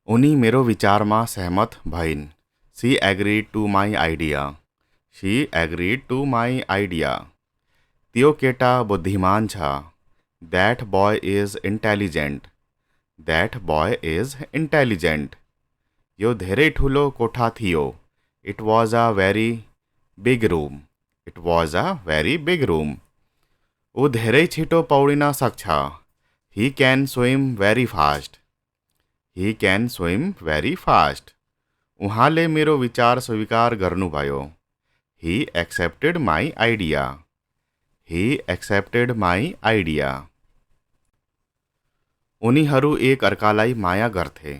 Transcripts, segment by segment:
उनी मेरो विचारमा सहमत भइन्। She agreed to my idea. She agreed to my idea. त्यो केटा बुद्धिमान छ। That boy is intelligent. That boy is intelligent. यो धेरै ठुलो कोठा थियो। It was a very big room. It was a very big room. ऊ धेरै छिटो पौडिन सक्छ। He can swim very fast. He can swim very fast. उहाँले मेरो विचार स्वीकार गर्नुभयो। He accepted my idea. He accepted my idea. उनीहरू एक अर्कालाई माया गर्थे।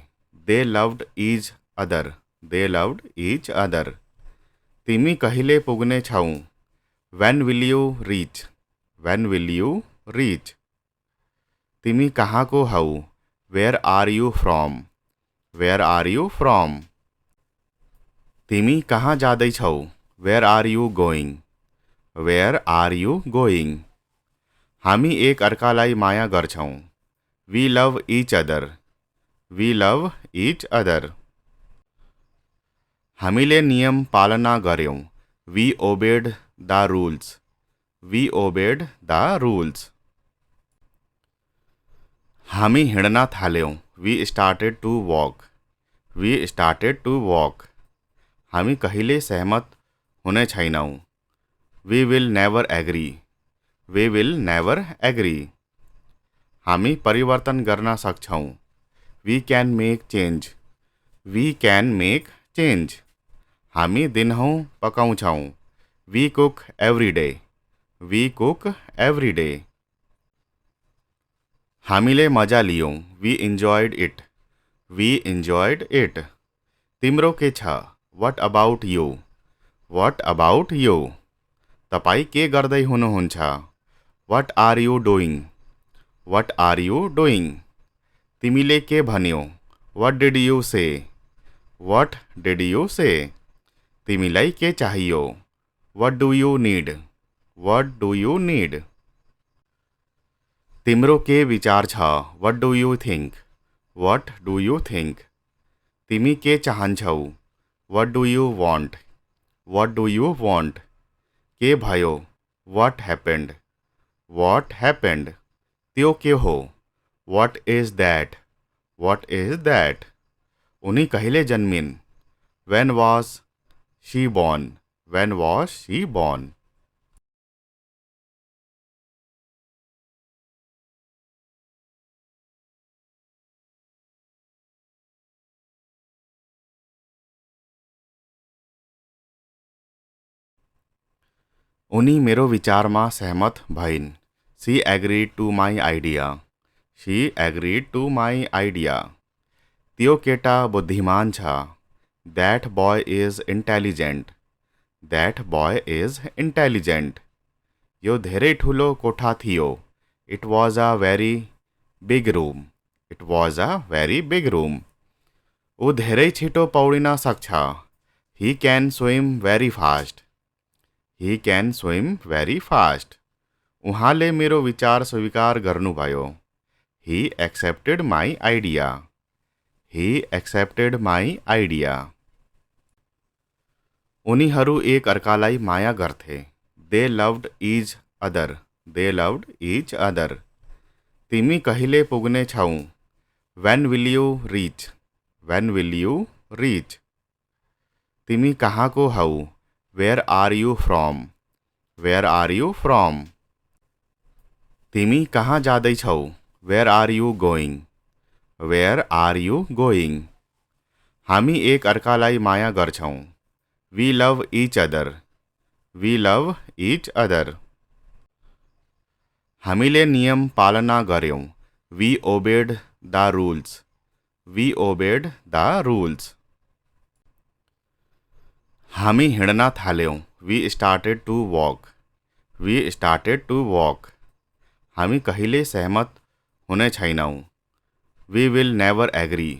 They loved each other. They loved each other. तिमी कहिले पुग्ने छौ? When will you reach? When will you reach? तिमी कहाँको हौ? Where are you from? Where are you from? तिमी कहाँ जाँदैछौ? Where are you going? Where are you going? हामी एक अर्कालाई माया गर्छौँ। We love each other. We love each other. हामीले नियम पालना गर्यौँ। We obeyed the rules. We obeyed the rules. हामी हिँड्न थाल्यौँ। We started to walk. We started to walk. हामी कहिले सहमत हुने छैनौँ। We will never agree. We will never agree. हामी परिवर्तन गर्न सक्छौँ। We can make change. We can make change. हामी दिनहुँ पकाउँछौँ। We cook every day. We cook every day. हामीले मजा लियौँ। We enjoyed it. We enjoyed it. तिम्रो के छ? What about you? What about you? तपाईँ के गर्दै हुनुहुन्छ? What are you doing? What are you doing? तिमीले के भन्यौ? What did you say? What did you say? तिमीलाई के चाहियो? What do you need? What do you need? तिम्रो के विचार छ? What do you think? What do you think? तिमी के चाहन्छौ? What do you want? What do you want? के भयो? What happened? What happened? त्यो के हो? What is that? What is that? उनी कहिले जन्मिन्? When was she born? When was she born? उनी मेरो विचारमा सहमत भइन्। She agreed to my idea. She agreed to my idea. त्यो केटा बुद्धिमान छ। That boy is intelligent. That boy is intelligent. यो धेरै ठुलो कोठा थियो। It was a very big room. It was a very big room. ऊ धेरै छिटो पौडिन सक्छ। He can swim very fast. He can swim very fast. उहाँले मेरो विचार स्वीकार गर्नुभयो। He accepted my idea. He accepted my idea. उनीहरू एक अर्कालाई माया गर्थे। They loved each other. They loved each other. तिमी कहिले पुग्ने छौ? When will you reach? When will you reach? तिमी कहाँको हौ? Where are you from? Where are you from? तिमी कहाँ जाँदैछौ? Where are you going? Where are you going? हामी एक अर्कालाई माया गर्छौँ। We love each other. We love each other. हामीले नियम पालना गर्यौँ। We obeyed the rules. We obeyed the rules. हामी हिँड्न थाल्यौँ। We started to walk. We started to walk. हामी कहिले सहमत हुने छैनौँ। We will never agree.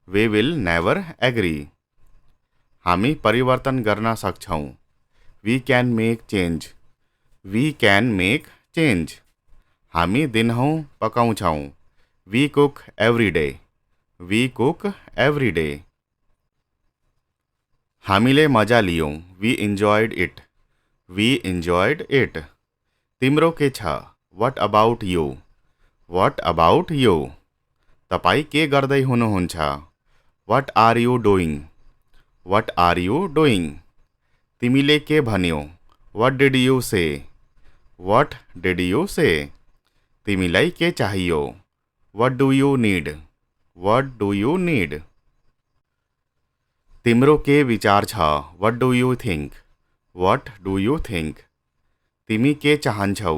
We will never agree. हामी परिवर्तन गर्न सक्छौँ। We can make change. We can make change. हामी दिनहुँ पकाउँछौँ। We cook every day. We cook every day. हामीले मजा लियौँ, we enjoyed it. We enjoyed it. तिम्रो के छ, what about you. What about you. तपाईँ के गर्दै हुनुहुन्छ, what are you doing. What are you doing. तिमीले के भन्यौ, what did you say. What did you say. तिमीलाई के चाहियो, what do you need. What do you need. तिम्रो के विचार छ, what do you think. What do you think. तिमी के चाहन्छौ,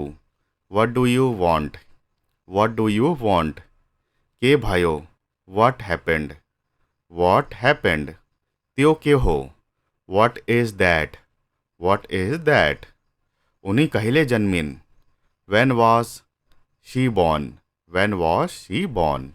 what do you want. What do you want. के भयो, व्हाट हैपेंड। What happened. त्यो के हो, what is that. What is that. उनी कहिले जन्मिन्, when was she born. When was she born.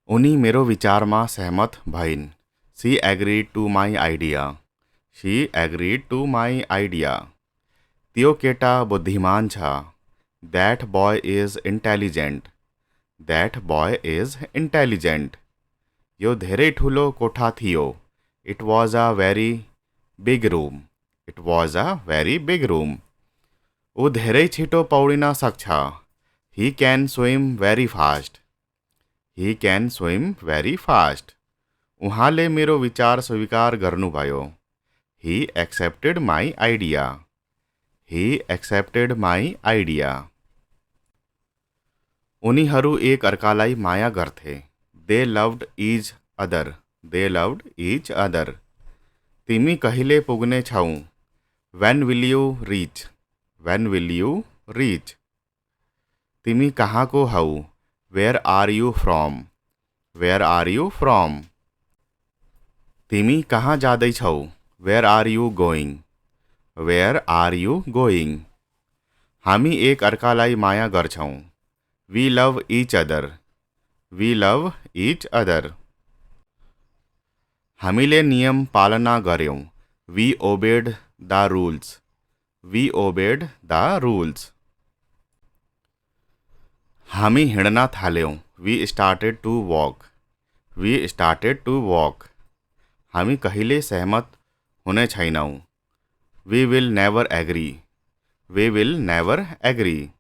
उनी मेरो विचारमा सहमत भइन्। She agreed to my idea. She agreed to my idea. त्यो केटा बुद्धिमान छ। That boy is intelligent. That boy is intelligent. यो धेरै ठुलो कोठा थियो। It was a very big room. It was a very big room. ऊ धेरै छिटो पौडिन सक्छ। He can swim very fast. He can swim very fast. उहाँले मेरो विचार स्वीकार गर्नुभयो। He accepted my idea. He accepted my idea. उनीहरू एक अर्कालाई माया गर्थे। They loved each other. They loved each other. तिमी कहिले पुग्ने छौ, when will you reach. When will you reach. तिमी कहाँको हौ, where are you from. Where are you from. तिमी कहाँ जाँदैछौ, where are you going. Where are you going. हामी एक अर्कालाई माया गर्छौँ। We love each other. We love each other. हामीले नियम पालना गर्यौँ। We obeyed the rules. We obeyed the rules. हामी हिँड्न थाल्यौँ। We started to walk. We started to walk. हामी कहिले सहमत हुने छैनौँ। We will never agree. We will never agree.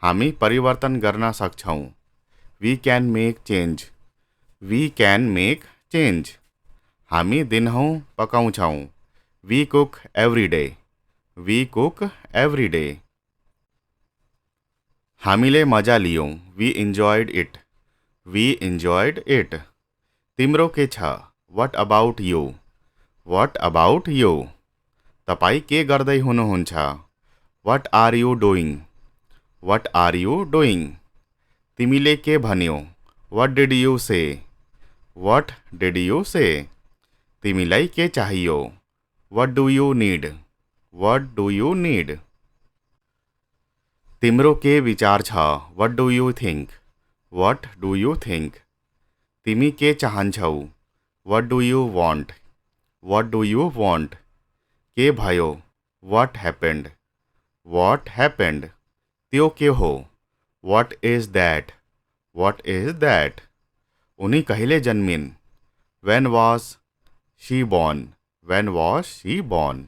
हामी परिवर्तन गर्न सक्छौँ। We can make change. We can make change. हामी दिनहुँ पकाउँछौँ। We cook every day. We cook every day. हामीले मजा लियौँ। We enjoyed it. We enjoyed it. तिम्रो के छ, what about you. What about you. तपाईँ के गर्दै हुनुहुन्छ, what are you doing. What are you doing. तिमीले के भन्यौ, what did you say. What did you say. तिमीलाई के चाहियो, what do you need. What do you need. तिम्रो के विचार छ, what do you think. What do you think. तिमी के चाहन्छौ, what do you want. What do you want. के भयो, व्हाट हैपेंड। What happened. त्यो के हो, what is that. What is that. उनी कहिले जन्मिन्, when was she born. When was she born.